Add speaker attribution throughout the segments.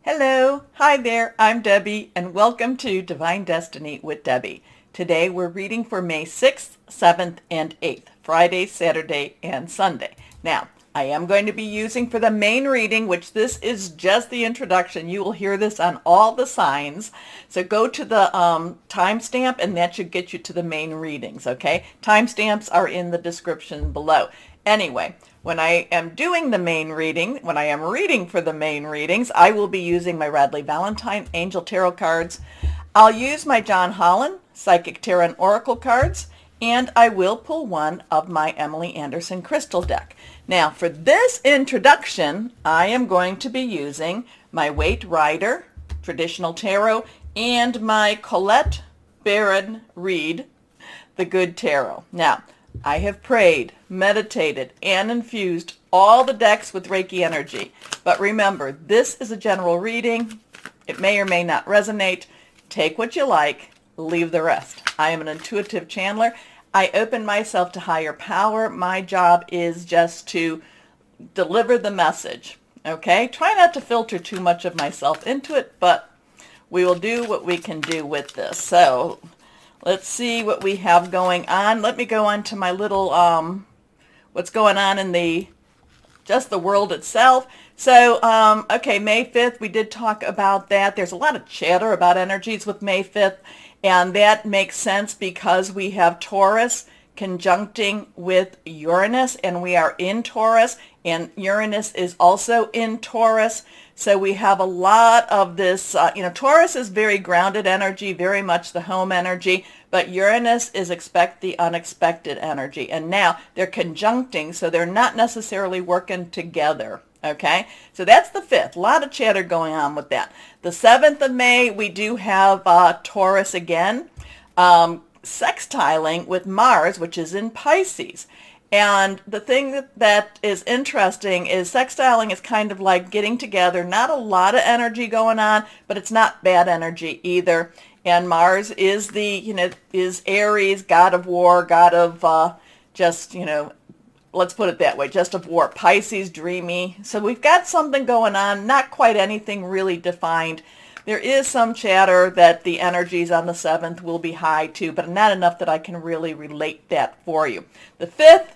Speaker 1: Hello, hi there, I'm Debbie, and welcome to Divine Destiny with Debbie. Today we're reading for May 6th, 7th, and 8th, Friday, Saturday, and Sunday. Now, I am going to be using for the main reading, which this is just the introduction. You will hear this on all the signs. So go to the timestamp, and that should get you to the main readings, okay? Timestamps are in the description below. Anyway, when I am doing the main reading, when I am reading for the main readings, I will be using my Radley Valentine Angel Tarot cards. I'll use my John Holland Psychic Tarot and Oracle cards, and I will pull one of my Emily Anderson Crystal deck. Now, for this introduction, I am going to be using my Waite Rider Traditional Tarot and my Colette Baron Reed The Good Tarot. Now, I have prayed, meditated, and infused all the decks with Reiki energy. But remember, this is a general reading. It may or may not resonate. Take what you like, leave the rest. I am an intuitive channeler. I open myself to higher power. My job is just to deliver the message. Okay? Try not to filter too much of myself into it, but we will do what we can do with this. So let's see what we have going on. Let me go on to my little, what's going on in just the world itself. So, okay, May 5th, we did talk about that. There's a lot of chatter about energies with May 5th, and that makes sense because we have Taurus conjuncting with Uranus, and we are in Taurus, and Uranus is also in Taurus. So we have a lot of this, Taurus is very grounded energy, very much the home energy, but Uranus is expect the unexpected energy. And now they're conjuncting, so they're not necessarily working together. Okay, so that's the 5th. A lot of chatter going on with that. The 7th of May, we do have Taurus again, sextiling with Mars, which is in Pisces. And the thing that is interesting is sextiling is kind of like getting together. Not a lot of energy going on, but it's not bad energy either. And Mars is is Aries, god of war, god of let's put it that way, just of war. Pisces, dreamy. So we've got something going on, not quite anything really defined. There is some chatter that the energies on the 7th will be high too, but not enough that I can really relate that for you. The 5th,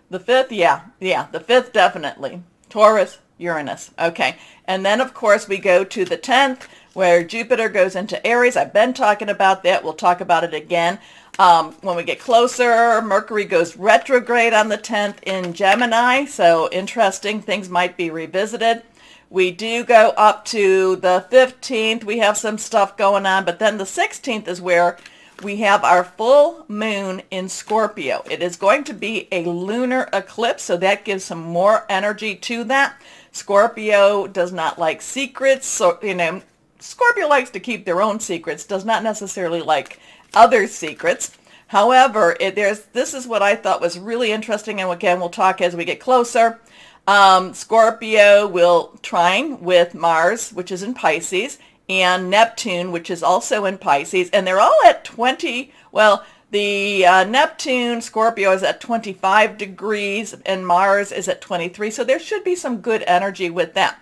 Speaker 1: the 5th definitely. Taurus, Uranus. Okay. And then, of course, we go to the 10th, where Jupiter goes into Aries. I've been talking about that. We'll talk about it again. When we get closer, Mercury goes retrograde on the 10th in Gemini. So interesting. Things might be revisited. We do go up to the 15th. We have some stuff going on. But then the 16th is where we have our full moon in Scorpio. It is going to be a lunar eclipse, so that gives some more energy to that. Scorpio does not like secrets. So, Scorpio likes to keep their own secrets, does not necessarily like other secrets. However, this is what I thought was really interesting, and again, we'll talk as we get closer. Scorpio will trine with Mars, which is in Pisces, and Neptune, which is also in Pisces, and they're all at 20. Well, the Neptune, Scorpio is at 25 degrees, and Mars is at 23, so there should be some good energy with them.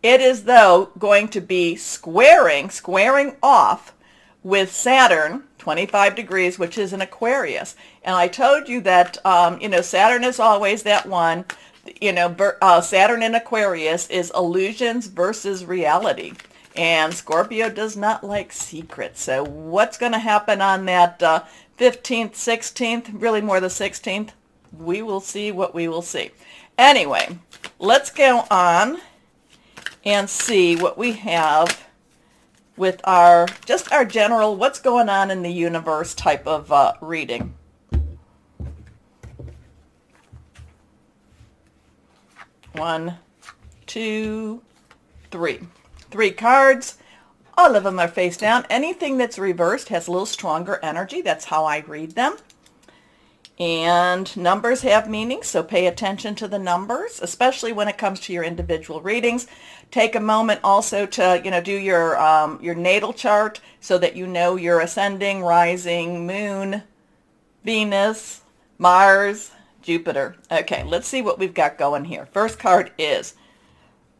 Speaker 1: It is, though, going to be squaring off with Saturn, 25 degrees, which is in Aquarius. And I told you that, Saturn is always that one. Saturn in Aquarius is illusions versus reality. And Scorpio does not like secrets. So what's going to happen on that 15th, 16th, really more the 16th? We will see what we will see. Anyway, let's go on and see what we have with our general what's going on in the universe type of reading. One, two, three. 3 cards. All of them are face down. Anything that's reversed has a little stronger energy. That's how I read them. And numbers have meaning, so pay attention to the numbers, especially when it comes to your individual readings. Take a moment also to, do your natal chart so that you know your ascending, rising, moon, Venus, Mars, Jupiter. Okay, let's see what we've got going here. First card is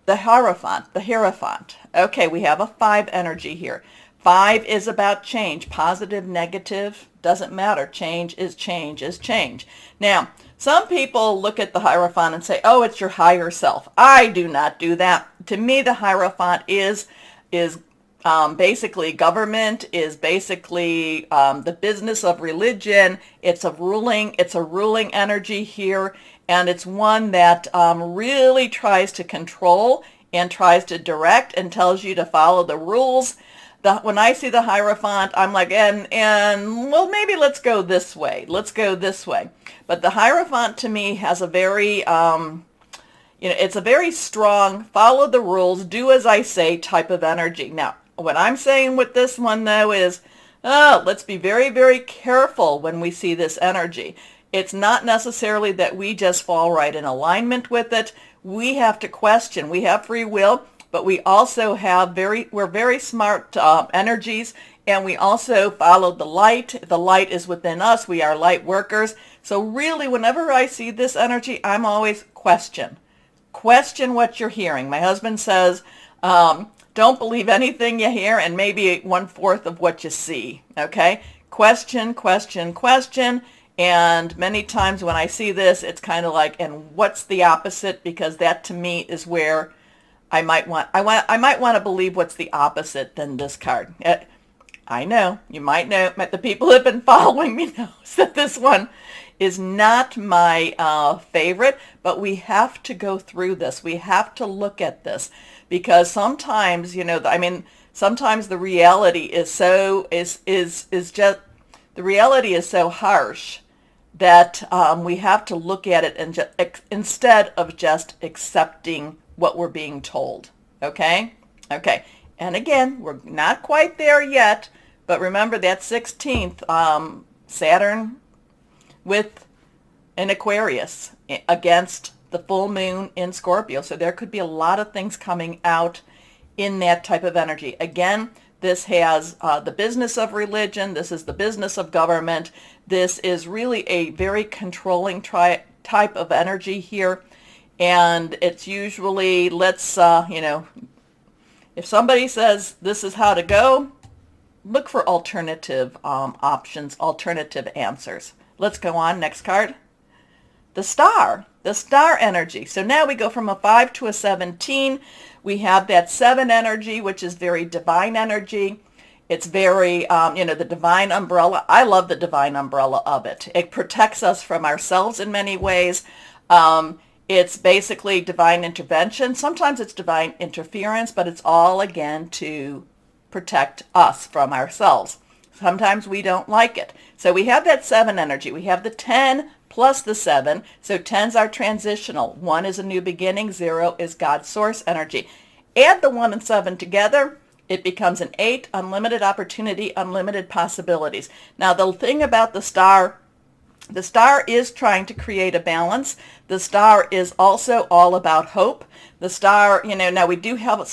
Speaker 1: The Hierophant. Okay, we have a 5 energy here. 5 is about change, positive, negative, doesn't matter. Change is change is change. Now, some people look at the Hierophant and say, oh, it's your higher self. I do not do that. To me, the Hierophant is basically government, is basically the business of religion. It's a ruling energy here, and it's one that really tries to control and tries to direct and tells you to follow the rules. When I see the Hierophant, I'm like, and well, maybe let's go this way. Let's go this way. But the Hierophant to me has a very it's a very strong, follow the rules, do as I say type of energy. Now, what I'm saying with this one, though, is let's be very, very careful when we see this energy. It's not necessarily that we just fall right in alignment with it. We have to question. We have free will, but we also have we're very smart energies, and we also follow the light. The light is within us. We are light workers. So really, whenever I see this energy, I'm always question. Question what you're hearing. My husband says, don't believe anything you hear, and maybe 1/4 of what you see. Okay? Question, question, question. And many times when I see this, it's kind of like, and what's the opposite? Because that to me is where I might want to believe what's the opposite than this card. I know, you might know, but the people who have been following me knows that this one is not my favorite, but we have to go through this. We have to look at this because sometimes, sometimes the reality is so the reality is so harsh that we have to look at it and instead of just accepting what we're being told. Okay? Okay. And again, we're not quite there yet, but remember that 16th, Saturn with an Aquarius against the full moon in Scorpio. So there could be a lot of things coming out in that type of energy. Again, this has the business of religion. This is the business of government. This is really a very controlling type of energy here. And it's usually, if somebody says this is how to go, look for alternative options, alternative answers. Let's go on. Next card. The star energy. So now we go from a 5 to a 17. We have that 7 energy, which is very divine energy. It's very, the divine umbrella. I love the divine umbrella of it. It protects us from ourselves in many ways. It's basically divine intervention. Sometimes it's divine interference, but it's all, again, to protect us from ourselves. Sometimes we don't like it. So we have that 7 energy. We have the 10 plus the 7. So 10's are transitional. 1 is a new beginning. 0 is God's source energy. Add the 1 and 7 together, it becomes an 8, unlimited opportunity, unlimited possibilities. Now, the thing about the star is trying to create a balance. The star is also all about hope. The star, now we do have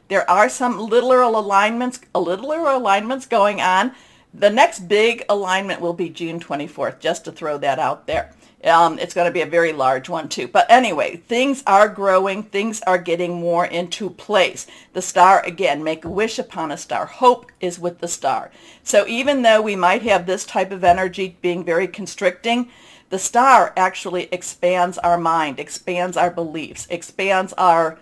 Speaker 1: there are some literal alignments going on. The next big alignment will be June 24th, just to throw that out there. It's going to be a very large one too. But anyway, things are growing. Things are getting more into place. The star, again, make a wish upon a star. Hope is with the star. So even though we might have this type of energy being very constricting, the star actually expands our mind, expands our beliefs, expands our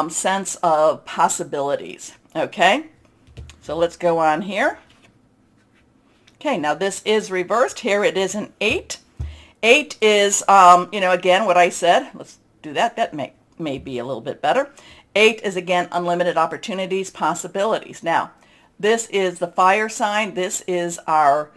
Speaker 1: sense of possibilities. Okay? So let's go on here. Okay, now this is reversed. Here it is an 8. 8 is, again, what I said. Let's do that. That may be a little bit better. 8 is, again, unlimited opportunities, possibilities. Now, this is the fire sign. This is our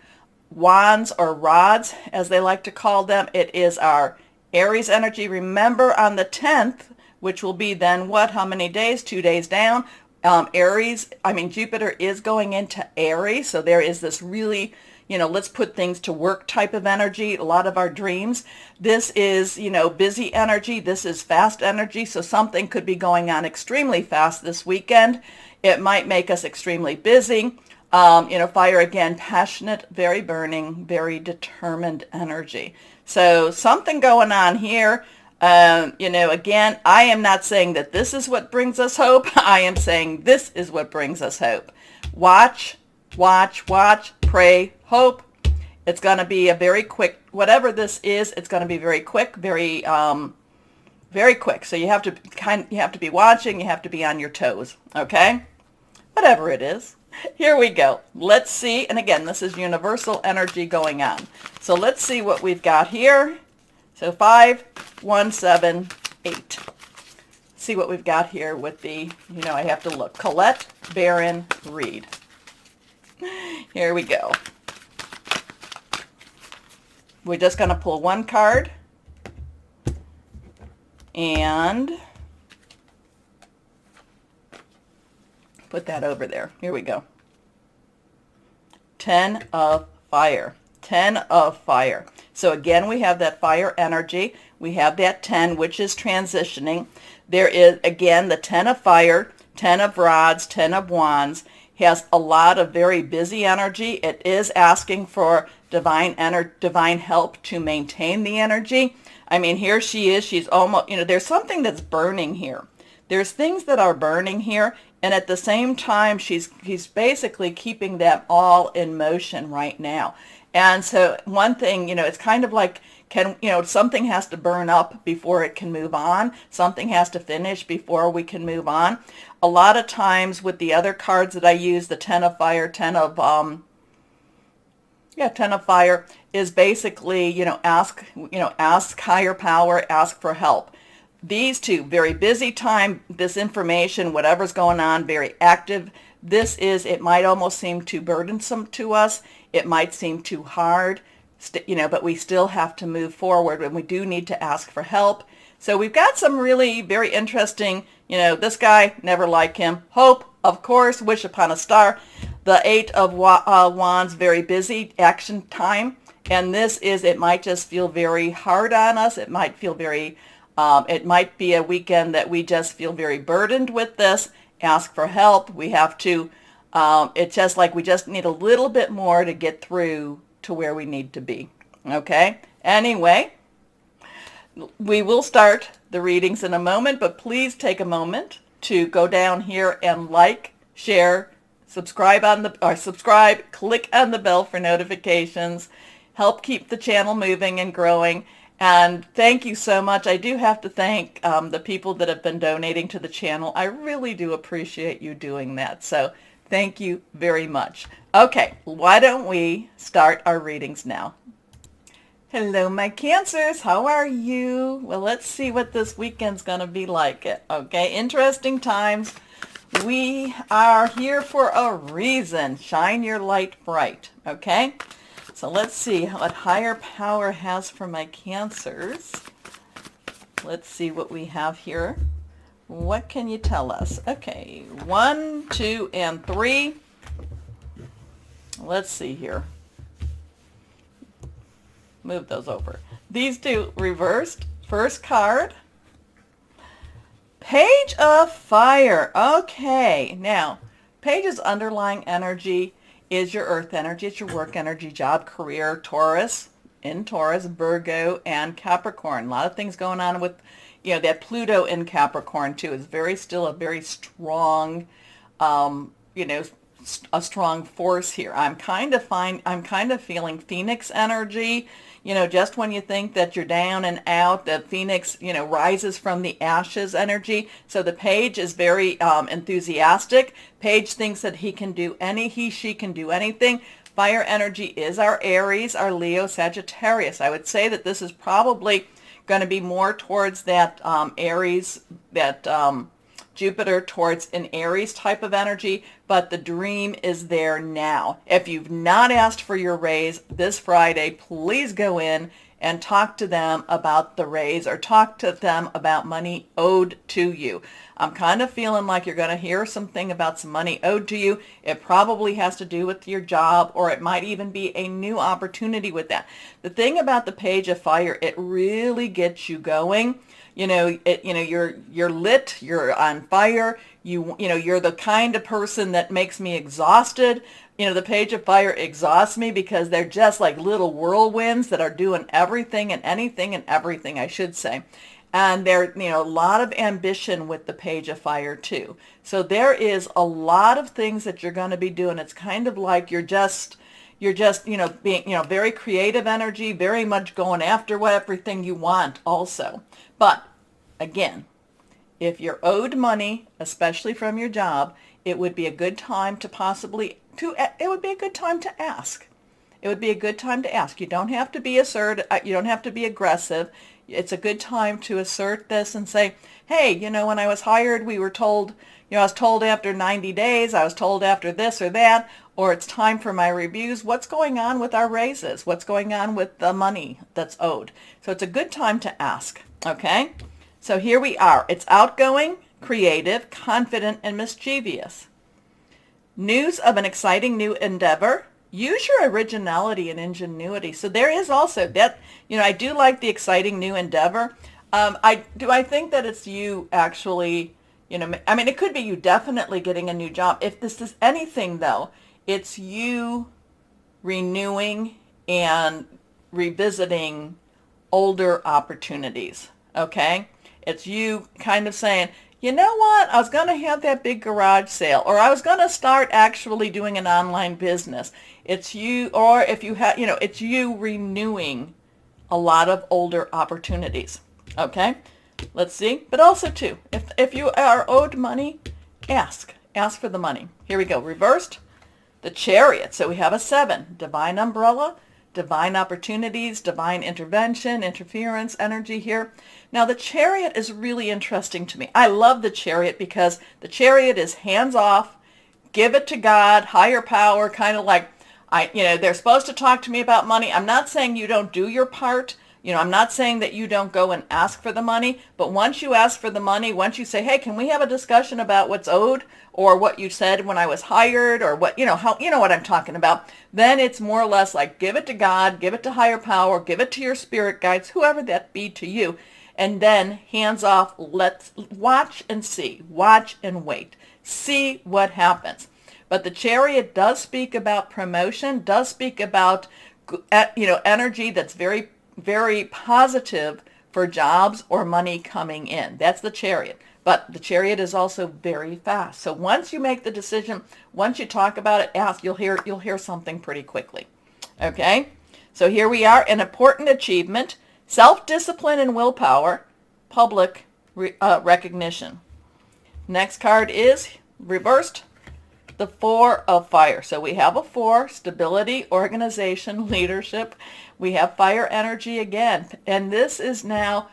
Speaker 1: wands or rods, as they like to call them. It is our Aries energy. Remember, on the 10th, which will be then what? How many days? 2 days down. Jupiter is going into Aries. So there is this really, let's put things to work type of energy, a lot of our dreams. This is, busy energy. This is fast energy. So something could be going on extremely fast this weekend. It might make us extremely busy. Fire, again, passionate, very burning, very determined energy. So something going on here. Again, I am not saying that this is what brings us hope. I am saying this is what brings us hope. Watch, watch, watch, pray, hope. It's going to be a very quick, whatever this is, it's going to be very quick, very quick. So you have to be watching, you have to be on your toes, okay? Whatever it is. Here we go. Let's see. And again, this is universal energy going on. So let's see what we've got here. So 5, 1, 7, 8. See what we've got here with the, I have to look. Colette, Baron, Reed. Here we go. We're just going to pull one card. And put that over there. Here we go. 10 of fire. 10 of fire. So again, we have that fire energy. We have that 10, which is transitioning. There is, again, the 10 of fire, 10 of rods, 10 of wands. Has a lot of very busy energy. It is asking for divine help to maintain the energy. I mean, here she is. She's almost, there's something that's burning here. There's things that are burning here. And at the same time, he's basically keeping them all in motion right now. And so one thing, it's kind of like, something has to burn up before it can move on. Something has to finish before we can move on. A lot of times with the other cards that I use, the 10 of fire, 10 of fire is basically, ask higher power, ask for help. These two, very busy time, this information, whatever's going on, very active. It might almost seem too burdensome to us. It might seem too hard, but we still have to move forward, and we do need to ask for help. So we've got some really very interesting, this guy, never like him. Hope, of course, wish upon a star. The 8 of wands, very busy, action time. And it might just feel very hard on us. It might feel it might be a weekend that we just feel very burdened with this. Ask for help. We have to, it's just like we just need a little bit more to get through to where we need to be. Okay? Anyway, we will start the readings in a moment, but please take a moment to go down here and like, share, subscribe, click on the bell for notifications, help keep the channel moving and growing. And thank you so much. I do have to thank the people that have been donating to the channel. I really do appreciate you doing that. So thank you very much. Okay, why don't we start our readings now? Hello, my Cancers. How are you? Well, let's see what this weekend's going to be like. Okay, interesting times. We are here for a reason. Shine your light bright. Okay? So let's see what higher power has for my Cancers. Let's see what we have here. What can you tell us? Okay, 1, 2, and 3. Let's see here. Move those over. These two reversed. First card. Page of Fire. Okay, now, Page's underlying energy is your earth energy. It's your work energy, job, career, Taurus, Virgo, and Capricorn. A lot of things going on with, that Pluto in Capricorn too is still a very strong, a strong force here. I'm kind of feeling Phoenix energy. Just when you think that you're down and out, the Phoenix, rises from the ashes energy. So the Page is very enthusiastic. Page thinks that she can do anything. Fire energy is our Aries, our Leo, Sagittarius. I would say that this is probably going to be more towards that Aries, that Jupiter towards an Aries type of energy, but the dream is there now. If you've not asked for your raise this Friday, please go in and talk to them about the raise or talk to them about money owed to you. I'm kind of feeling like you're going to hear something about some money owed to you. It probably has to do with your job, or it might even be a new opportunity with that. The thing about the Page of Fire, it really gets you going. You're lit, you're on fire, you're the kind of person that makes me exhausted. The Page of Fire exhausts me because they're just like little whirlwinds that are doing everything and anything and everything, I should say. And there, a lot of ambition with the Page of Fire too. So there is a lot of things that you're going to be doing. It's kind of like you're just, being, very creative energy, very much going after everything you want also. But again, if you're owed money, especially from your job, it would be a good time to it would be a good time to ask. It would be a good time to ask. You don't have to be assertive. You don't have to be aggressive. It's a good time to assert this and say, hey, when I was hired, we were told, I was told after 90 days, I was told after this or that, or it's time for my reviews. What's going on with our raises? What's going on with the money that's owed? So it's a good time to ask, okay? So here we are. It's outgoing, creative, confident, and mischievous. News of an exciting new endeavor. Use your originality and ingenuity. So there is also that, I do like the exciting new endeavor. I think that it's you actually, it could be you definitely getting a new job. If this is anything though, it's you renewing and revisiting older opportunities. Okay. It's you kind of saying, you know what, I was going to have that big garage sale, or I was going to start actually doing an online business. It's you, or if you have, it's you renewing a lot of older opportunities. Okay, let's see. But also too, if you are owed money, ask for the money. Here we go. Reversed, the Chariot. So we have a 7, divine umbrella, divine opportunities, divine intervention, interference, energy here. Now the Chariot is really interesting to me. I love the Chariot because the Chariot is hands off, give it to God, higher power, kind of like, they're supposed to talk to me about money. I'm not saying you don't do your part. I'm not saying that you don't go and ask for the money, but once you ask for the money, once you say, hey, can we have a discussion about what's owed or what you said when I was hired or what, what I'm talking about, then it's more or less like give it to God, give it to higher power, give it to your spirit guides, whoever that be to you. And then hands off, let's watch and see, watch and wait, see what happens. But the Chariot does speak about promotion, does speak about, energy that's very, very positive for jobs or money coming in. That's the Chariot. But the Chariot is also very fast. So once you make the decision, once you talk about it, ask, you'll hear something pretty quickly. Okay? So here we are, an important achievement, self-discipline and willpower, public recognition. Next card is reversed, the 4 of Fire. So we have a 4, stability, organization, leadership. We have fire energy again. And this is now,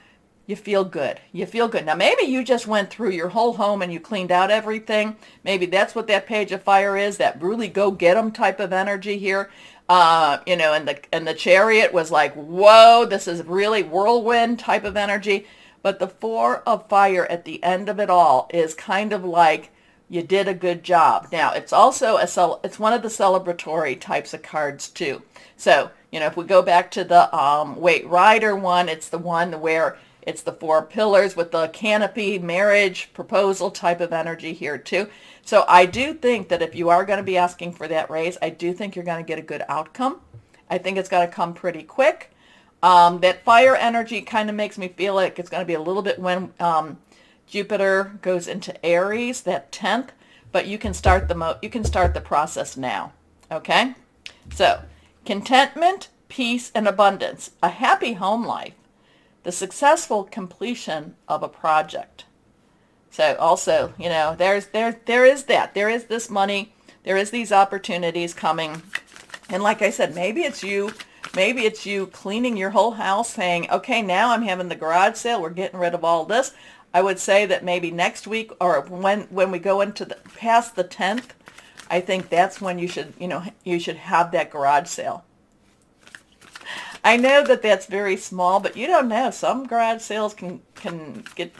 Speaker 1: you feel good. You feel good. Now maybe you just went through your whole home and you cleaned out everything. Maybe that's what that Page of Fire is, that really go get 'em type of energy here. And the Chariot was like, whoa, this is really whirlwind type of energy. But the 4 of Fire at the end of it all is kind of like, you did a good job. Now, it's also it's one of the celebratory types of cards too. So, if we go back to the Waite Rider one, it's the one where it's the 4 pillars with the canopy, marriage, proposal type of energy here too. So I do think that if you are going to be asking for that raise, I do think you're going to get a good outcome. I think it's going to come pretty quick. That fire energy kind of makes me feel like it's going to be a little bit when Jupiter goes into Aries, that 10th, but you can start the process now. Okay? So, contentment, peace, and abundance, a happy home life, the successful completion of a project. So also, there is that. There is this money, there is these opportunities coming. And like I said, maybe it's you cleaning your whole house saying, okay, now I'm having the garage sale, we're getting rid of all this. I would say that maybe next week or when we go into past the 10th, I think that's when you should have that garage sale. I know that that's very small, but you don't know. Some garage sales can get,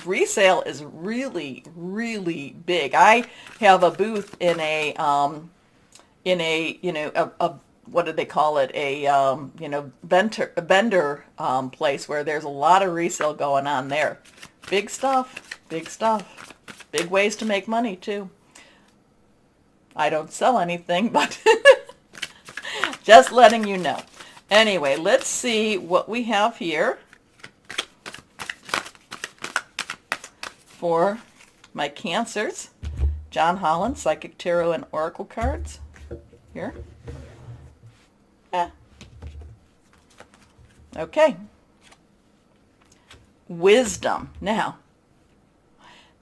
Speaker 1: resale is really, really big. I have a booth in a what do they call it? Vendor place where there's a lot of resale going on there. Big stuff, big stuff. Big ways to make money too. I don't sell anything, but just letting you know. Anyway, let's see what we have here. for my Cancers. John Holland, Psychic Tarot and Oracle cards. Here. Okay. Wisdom. Now,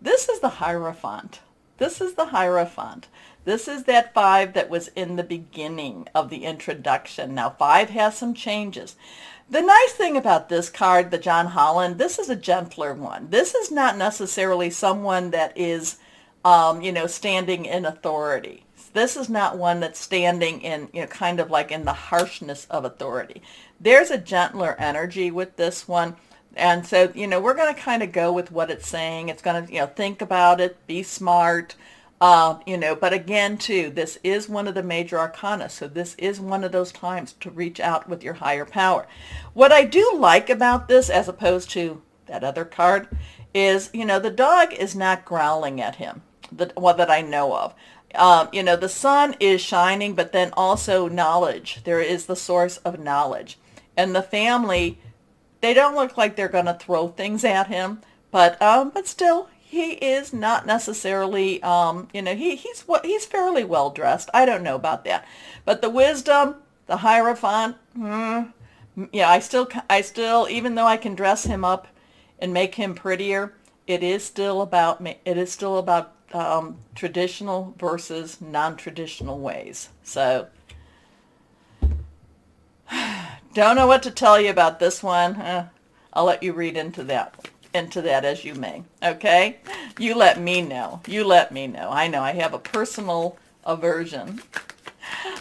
Speaker 1: this is the Hierophant. This is the Hierophant. This is that 5 that was in the beginning of the introduction. Now, 5 has some changes. The nice thing about this card, the John Holland, this is a gentler one. This is not necessarily someone that is, standing in authority. This is not one that's standing in, kind of like in the harshness of authority. There's a gentler energy with this one. And so, we're going to kind of go with what it's saying. It's going to, think about it, be smart, but again, too, this is one of the major arcana. So this is one of those times to reach out with your higher power. What I do like about this, as opposed to that other card, is, the dog is not growling at him, that I know of. The sun is shining, but then also knowledge. There is the source of knowledge. And the family, they don't look like they're going to throw things at him, but still, he is not necessarily, he's fairly well dressed. I don't know about that, but the wisdom, the Hierophant, I still, even though I can dress him up and make him prettier, it is still about traditional versus non-traditional ways. So, don't know what to tell you about this one. I'll let you read into that as you may. Okay? You let me know. I know I have a personal aversion.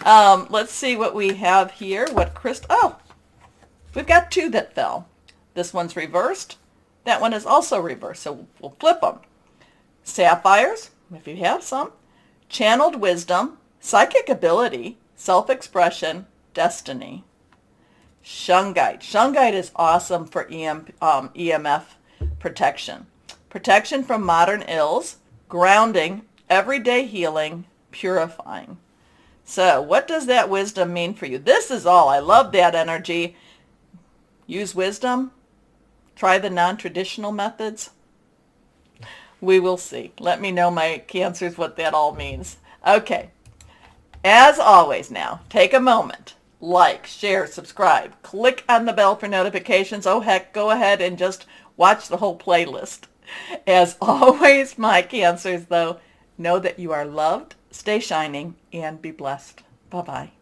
Speaker 1: Let's see what we have here. We've got 2 that fell. This one's reversed. That one is also reversed, so we'll flip them. Sapphires, if you have some. Channeled wisdom, psychic ability, self-expression, destiny. Shungite. Shungite is awesome for EMF protection. Protection from modern ills, grounding, everyday healing, purifying. So what does that wisdom mean for you? This is all. I love that energy. Use wisdom. Try the non-traditional methods. We will see. Let me know, my Cancers, what that all means. Okay. As always now, take a moment. Like, share, subscribe. Click on the bell for notifications. Oh, heck, go ahead and just watch the whole playlist. As always, my Cancers, though, know that you are loved, stay shining, and be blessed. Bye-bye.